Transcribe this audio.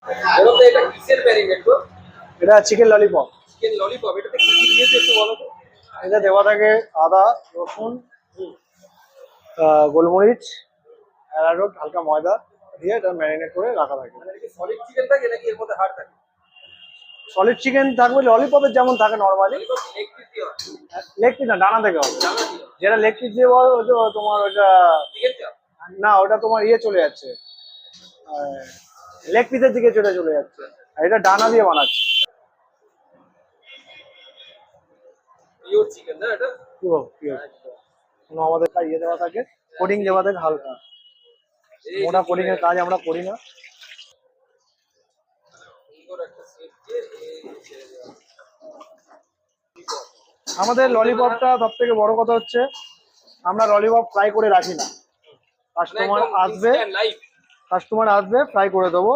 এটা কিসের ম্যারিনেট গো? এটা চিকেন ললিপপ। চিকেন ললিপপ, এটাতে কি কি দিয়েছে একটু বলো তো। এটা দেওয়া থাকে আদা, রসুন, গোলমরিচ, অ্যারারুট, হালকা ময়দা দিয়ে এটা ম্যারিনেট করে রাখা থাকে। মানে কি সলিড চিকেন থাকে নাকি এর মধ্যে হাড় থাকে? সলিড চিকেন থাকবে ললিপপের যেমন থাকে নর্মালি। ললিপপ লেগ পিস দিয়ে হয়? লেগ পিস না, ডানা থেকে হবে। জানা দিয়ে যেটা লেগ পিস দিয়ে বলো ওটা তোমার ওটা চিকেন চাপ? না, ওটা তোমার ইয়ে চলে যাচ্ছে, লেগ পিসের দিকে চলে যাচ্ছে। আর এটা ডানা দিয়ে বানাচ্ছে। পিওর চিকেন না এটা? পুরো পিওর। কোনো আমাদের ইয়ে দেওয়া থাকে, কোডিং দেওয়া থাকে হালকা। মোটা কোডিং এর কাজ আমরা করি না। সুন্দর একটা সেট দিয়ে আমাদের ললিপপটা সব থেকে বড় কথা হচ্ছে আমরা ললিপপ ফ্রাই করে রাখি না। কাস্টমার আসবে, লাইভ ফ্রাই করে দেবো।